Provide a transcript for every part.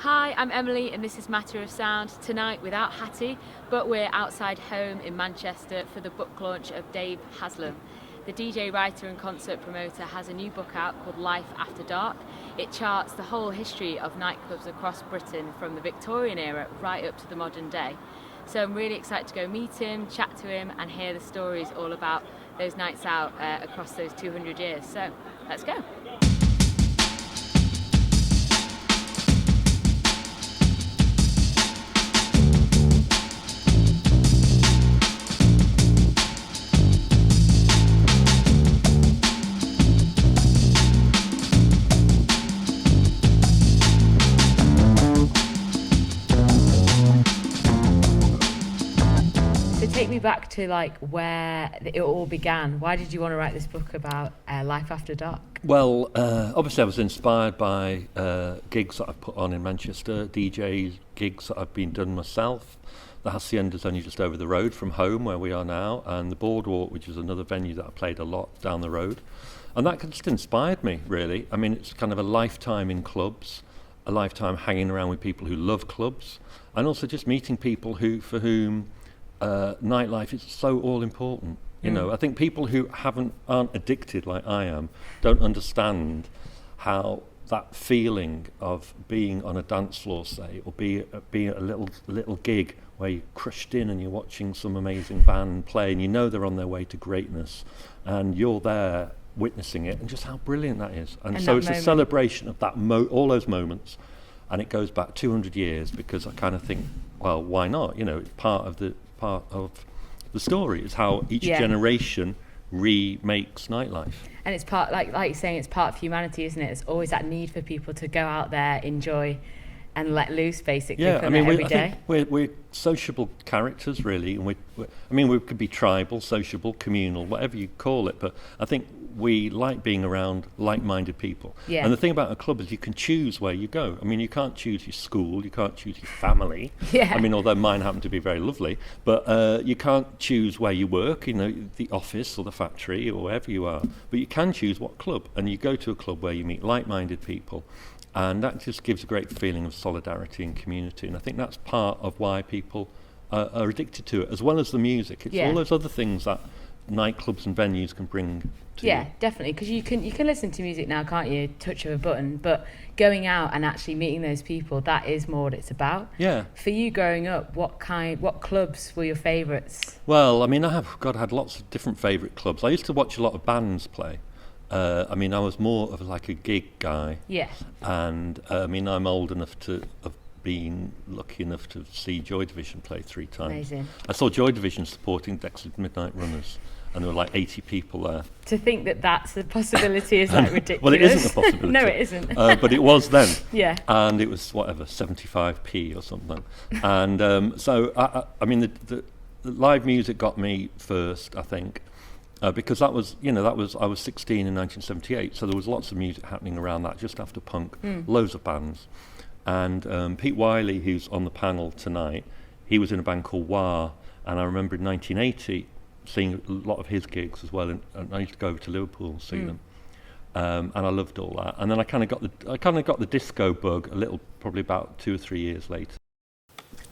Hi, I'm Emily and this is Matter of Sound. Tonight without Hattie, but we're outside Home in Manchester for the book launch of Dave Haslam. The DJ, writer and concert promoter has a new book out called Life After Dark. It charts the whole history of nightclubs across Britain from the Victorian era right up to the modern day. So I'm really excited to go meet him, chat to him and hear the stories all about those nights out across those 200 years. So let's go. Take me back to like where it all began. Why did you want to write this book about life after dark? Well, obviously I was inspired by gigs that I've put on in Manchester, DJ gigs that I've been done myself. The Hacienda's only just over the road from Home, where we are now, and the Boardwalk, which is another venue that I played a lot down the road. And that just inspired me, really. I mean, it's kind of a lifetime in clubs, a lifetime hanging around with people who love clubs, and also just meeting people for whom nightlife is so all important. You know, I think people who aren't addicted like I am don't understand how that feeling of being on a dance floor, say, or be at a little gig where you're crushed in and you're watching some amazing band play and you know they're on their way to greatness and you're there witnessing it, and just how brilliant that is. And so it's a celebration of that all those moments, and it goes back 200 years because I kind of think, well, why not? You know, it's part of the story is how each generation remakes nightlife. And it's part, like you're saying, it's part of humanity, isn't it? It's always that need for people to go out there, enjoy and let loose, basically. Yeah, I mean, every day. We're sociable characters, really, and we could be tribal, sociable, communal, whatever you call it, but I think we like being around like-minded people. Yeah. And the thing about a club is you can choose where you go. I mean, you can't choose your school, you can't choose your family. Yeah. I mean, although mine happen to be very lovely, but you can't choose where you work, you know, the office or the factory or wherever you are. But you can choose what club, and you go to a club where you meet like-minded people. And that just gives a great feeling of solidarity and community. And I think that's part of why people are addicted to it, as well as the music. It's all those other things that nightclubs and venues can bring to you. Definitely, because you can listen to music now, can't you? Touch of a button. But going out and actually meeting those people, that is more what it's about. Yeah. For you growing up, what clubs were your favourites? Well, I mean, I had lots of different favourite clubs. I used to watch a lot of bands play. I mean, I was more of like a gig guy. Yeah. And I mean, I'm old enough to have been lucky enough to see Joy Division play 3 times. Amazing. I saw Joy Division supporting Dexter's Midnight Runners, and there were like 80 people there. To think that that's a possibility is like ridiculous. Well, it isn't a possibility. No, it isn't. But it was then. Yeah. And it was, 75p or something. And so, I mean, the live music got me first, I think. Because I was 16 in 1978, so there was lots of music happening around that, just after punk, loads of bands. And Pete Wiley, who's on the panel tonight, he was in a band called Wah, and I remember in 1980 seeing a lot of his gigs as well, and I used to go over to Liverpool and see them. And I loved all that. And then I kind of got the disco bug probably about 2 or 3 years later.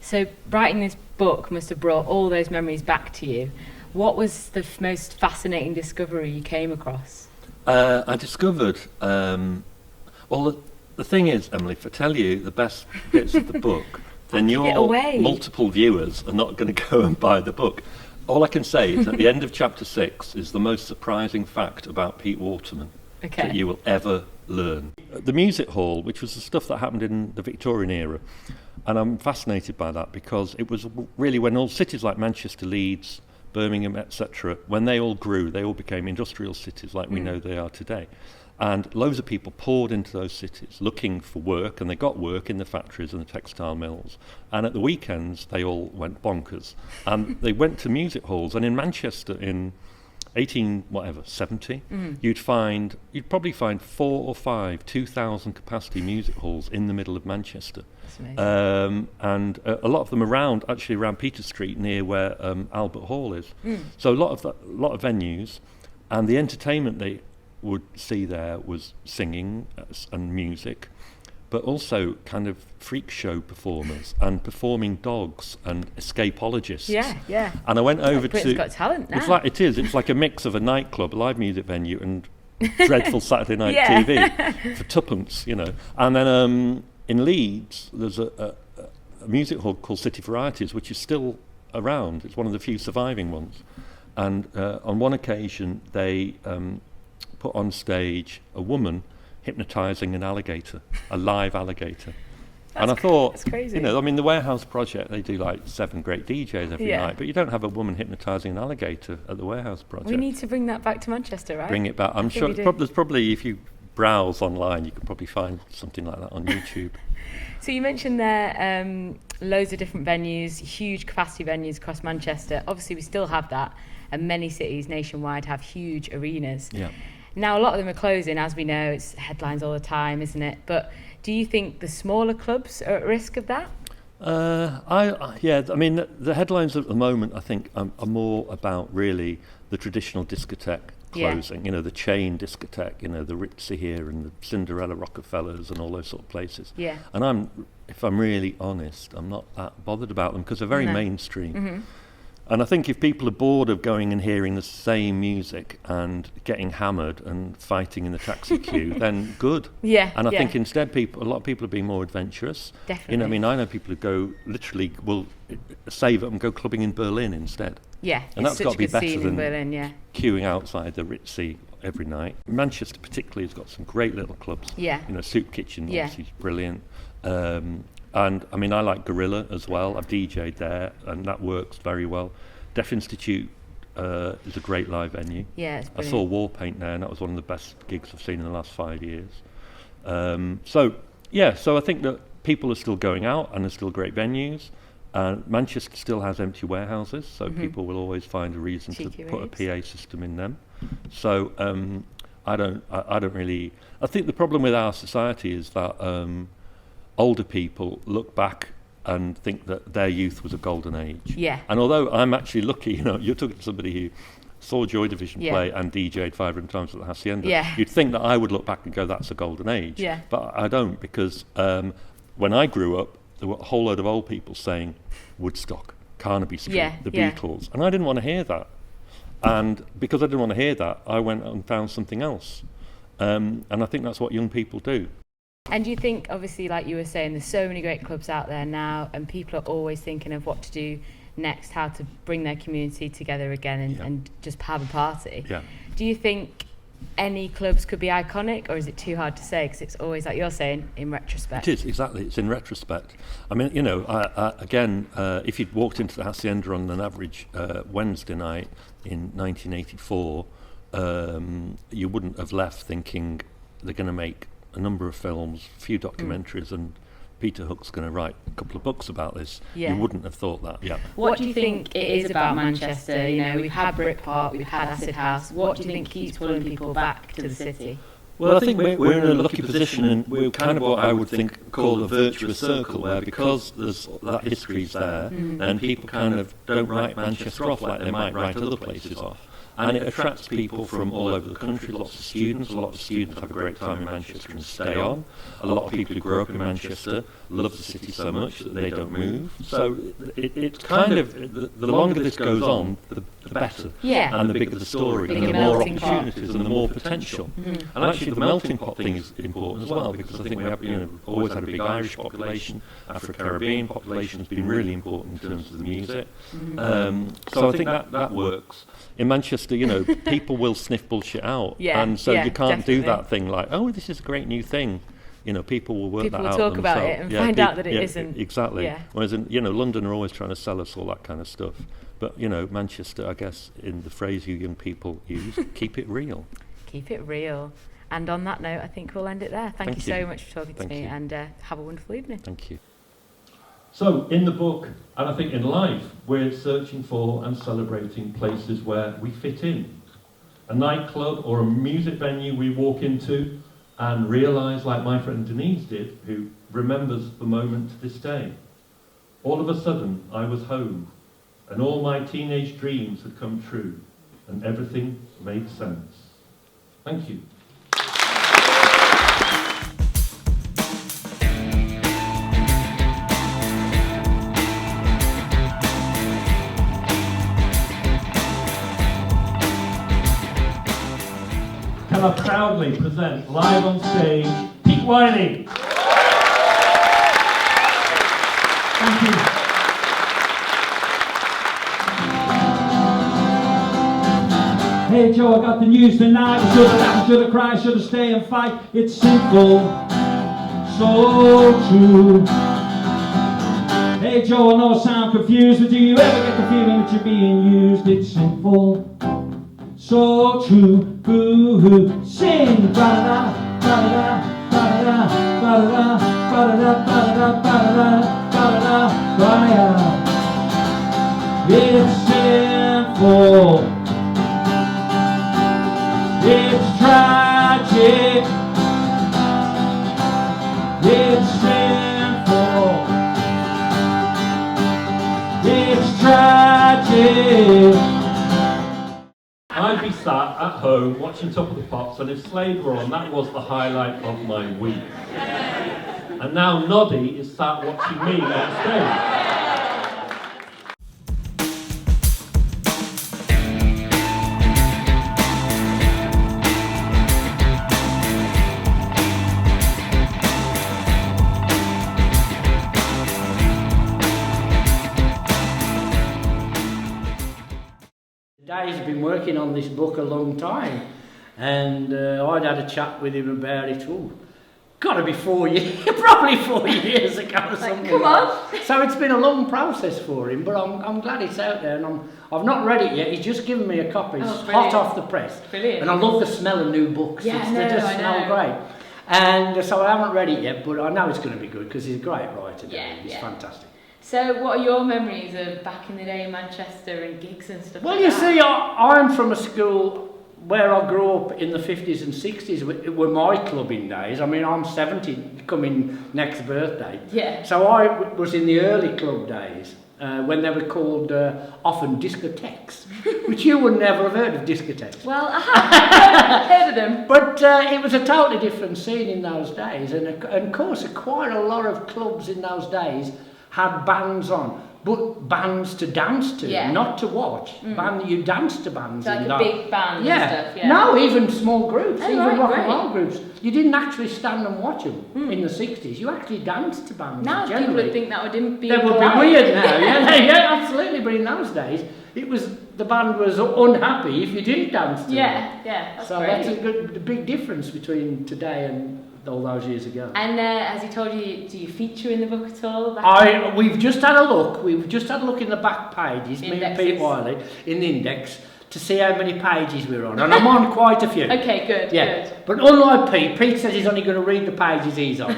So writing this book must have brought all those memories back to you. What was the most fascinating discovery you came across? I discovered, well, the thing is, Emily, if I tell you the best bits of the book, then your multiple viewers are not going to go and buy the book. All I can say is at the end of chapter 6 is the most surprising fact about Pete Waterman that you will ever learn. The music hall, which was the stuff that happened in the Victorian era, and I'm fascinated by that because it was really when all cities like Manchester, Leeds, Birmingham, etc., when they all grew, they all became industrial cities like we know they are today. And loads of people poured into those cities looking for work, and they got work in the factories and the textile mills. And at the weekends, they all went bonkers. And they went to music halls. And in Manchester in 70, you'd probably find 4 or 5 2,000 capacity music halls in the middle of Manchester. And a lot of them around Peter Street near where Albert Hall is. So a lot of venues, and the entertainment they would see there was singing and music, but also kind of freak show performers and performing dogs and escapologists. Yeah. And I went over Britain's to... Got Talent now. It's like a mix of a nightclub, a live music venue, and dreadful Saturday night TV for tuppence, And then in Leeds, there's a music hall called City Varieties, which is still around. It's one of the few surviving ones. And on one occasion, they put on stage a woman hypnotising an alligator, a live alligator. And I thought, that's crazy. The Warehouse Project, they do like 7 great DJs every night, but you don't have a woman hypnotising an alligator at the Warehouse Project. We need to bring that back to Manchester, right? Bring it back. I'm sure there's probably, if you browse online, you can probably find something like that on YouTube. So you mentioned there loads of different venues, huge capacity venues across Manchester. Obviously, we still have that, and many cities nationwide have huge arenas. Yeah. Now, a lot of them are closing, as we know. It's headlines all the time, isn't it? But do you think the smaller clubs are at risk of that? The headlines at the moment, I think, are more about really the traditional discotheque closing. The chain discotheque, the Ritzy here and the Cinderella Rockefellers and all those sort of places. Yeah. And if I'm really honest, I'm not that bothered about them because they're very mainstream. Mm-hmm. And I think if people are bored of going and hearing the same music and getting hammered and fighting in the taxi queue, then good. Yeah. And I think instead a lot of people are being more adventurous. Definitely. I know people who will save up and go clubbing in Berlin instead. Yeah. And that's got to be better than Berlin, queuing outside the Ritzy every night. Manchester particularly has got some great little clubs. Yeah. Soup Kitchen obviously is brilliant. And I like Gorilla as well. I've DJ'd there, and that works very well. Deaf Institute is a great live venue. Yeah, it's I brilliant. saw Warpaint there, and that was one of the best gigs I've seen in the last 5 years. So I think that people are still going out, and there's still great venues. Manchester still has empty warehouses, so people will always find a reason Cheeky to put raves. a PA system in them. So I don't really. I think the problem with our society is that older people look back and think that their youth was a golden age. Yeah. And although I'm actually lucky, you're talking to somebody who saw Joy Division play and DJ'd 500 times at the Hacienda. Yeah. You'd think that I would look back and go, that's a golden age. Yeah. But I don't, because when I grew up, there were a whole load of old people saying Woodstock, Carnaby Street, the Beatles. And I didn't want to hear that. And because I didn't want to hear that, I went and found something else. And I think that's what young people do. And do you think, obviously, like you were saying, there's so many great clubs out there now, and people are always thinking of what to do next, how to bring their community together again and just have a party. Yeah. Do you think any clubs could be iconic, or is it too hard to say? Because it's always, like you're saying, in retrospect. It is, exactly. It's in retrospect. If you'd walked into the Hacienda on an average Wednesday night in 1984, you wouldn't have left thinking they're going to make a number of films, a few documentaries, and Peter Hook's going to write a couple of books about this. Yeah. You wouldn't have thought that. Yeah. What do you think it is about Manchester? We've had Britpop, we've had Acid House. What do you think keeps pulling people back to the city? Well, I think we're in a lucky position, and we're kind of what I would think call a virtuous circle, where because there's that history's there, then people kind of don't write Manchester off like they might write other places off. And it attracts people from all over the country, lots of students. A lot of students have a great time in Manchester and stay on. A lot of people who grow up in Manchester love the city so much that they don't move. So it's kind of, the longer this goes on, the better. Yeah. And the bigger the story, and the more opportunities and the more potential. And actually the melting pot thing is important as well, because I think we have always had a big Irish population. Afro-Caribbean population has been really important in terms of the music. So I think that works. In Manchester, people will sniff bullshit out, and so you can't do that thing like, oh, this is a great new thing. People will work people that out. People will talk about it and find out that it isn't. Exactly. Yeah. Whereas in London are always trying to sell us all that kind of stuff. But Manchester, I guess, in the phrase you young people use, keep it real. Keep it real. And on that note, I think we'll end it there. Thank you so much for talking to me, and have a wonderful evening. Thank you. So, in the book, and I think in life, we're searching for and celebrating places where we fit in. A nightclub or a music venue we walk into and realise, like my friend Denise did, who remembers the moment to this day. All of a sudden, I was home, and all my teenage dreams had come true, and everything made sense. Thank you. proudly present live on stage, Pete Wiley. Thank you. Hey Joe, I got the news tonight. We should have laugh, should have cried, should have stayed and fight. It's simple, so true. Hey Joe, I know I sound confused, but do you ever get the feeling that you're being used? It's simple, so true. Boo-hoo, sing, ba-da-da, ba-da-da, ba-da-da, ba-da-da, ba-da-da, ba-da-da, ba-da-da, ba-da-da, ba-da-da. It's simple. It's tragic, it's sinful, it's tragic. I'd be sat at home watching Top of the Pops, and if Slade were on, that was the highlight of my week. And now Noddy is sat watching me on stage. Dave's been working on this book a long time, and I'd had a chat with him about it. Got to be 4 years, probably 4 years ago or something. Come on! So it's been a long process for him, but I'm glad it's out there, and I've not read it yet. He's just given me a copy. It's hot off the press. Brilliant. And I love the smell of new books. Yeah, They just smell great. And so I haven't read it yet, but I know it's going to be good because he's a great writer. He's fantastic. So what are your memories of back in the day in Manchester and gigs and stuff Well, like you that? see, I'm from a school where I grew up in the 50s and 60s. It were my clubbing days. I mean, I'm 70 coming next birthday. Yeah. So I was in the early club days when they were called often discotheques, which you would never have heard of discotheques. Well, I have heard of them. But it was a totally different scene in those days. And of course, quite a lot of clubs in those days had bands on, but bands to dance to, not to watch. You dance to bands. Like a big band and stuff, No, even small groups, even rock and roll great. groups. You didn't actually stand and watch them in the 60s. You actually danced to bands. Now generally. people would think that would be That would be weird now, yeah, absolutely. But in those days, the band was unhappy if you didn't dance to them. Yeah, that's so great. that's a big difference between today and all those years ago. And has he told you, do you feature in the book at all? We've just had a look. We've just had a look in the back pages, me and Pete Wiley, in the index, to see how many pages we're on. And I'm on quite a few. Okay, good, good. But unlike Pete says he's only going to read the pages he's on.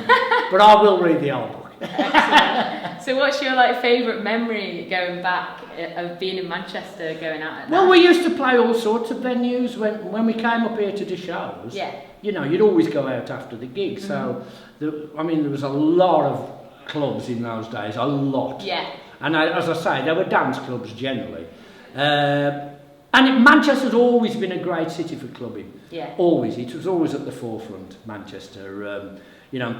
But I will read the whole book. Excellent. So what's your favourite memory going back of being in Manchester, going out at night? Well, we used to play all sorts of venues when we came up here to do shows. Yeah. You know, you'd always go out after the gig. So, there was a lot of clubs in those days, a lot. Yeah. And as I say, there were dance clubs generally. And Manchester's always been a great city for clubbing. Yeah. Always. It was always at the forefront, Manchester.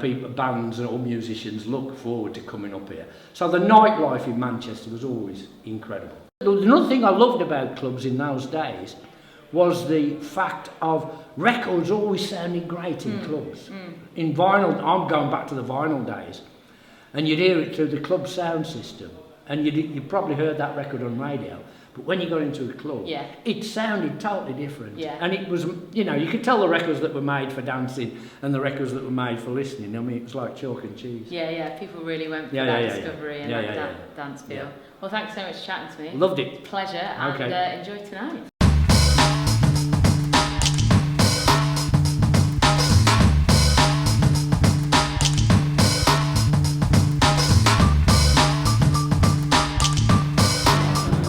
People, bands and all musicians look forward to coming up here. So the nightlife in Manchester was always incredible. Another thing I loved about clubs in those days was the fact of records always sounding great in clubs. In vinyl, I'm going back to the vinyl days, and you'd hear it through the club sound system, and you probably heard that record on radio. But when you got into a club, it sounded totally different. Yeah. And it was, you could tell the records that were made for dancing and the records that were made for listening. I mean, it was like chalk and cheese. Yeah, people really went for that discovery and that dance feel. Yeah. Well, thanks so much for chatting to me. Loved it. Pleasure, and enjoy tonight.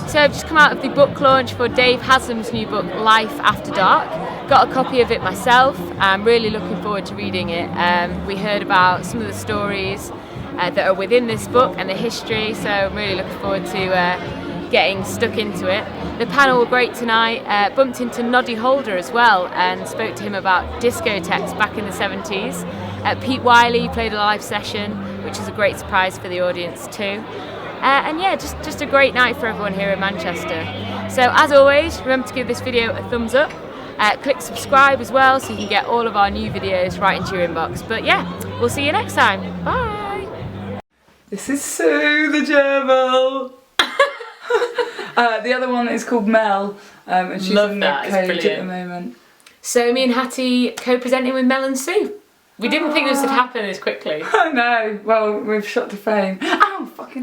So I've just come out of the book launch for Dave Haslam's new book, Life After Dark. Got a copy of it myself. I'm really looking forward to reading it. We heard about some of the stories that are within this book and the history, so I'm really looking forward to getting stuck into it. The panel were great tonight. Bumped into Noddy Holder as well and spoke to him about discotheques back in the 70s. Pete Wiley played a live session, which is a great surprise for the audience too. And yeah, just a great night for everyone here in Manchester. So as always, remember to give this video a thumbs up. Click subscribe as well so you can get all of our new videos right into your inbox. But yeah, we'll see you next time. Bye! This is Sue the gerbil. The other one is called Mel, and she's Love in that, the it's cage brilliant. at the moment. So me and Hattie co-presenting with Mel and Sue. We didn't think this would happen this quickly. I know. Well, we've shot to fame. Ow, fucking.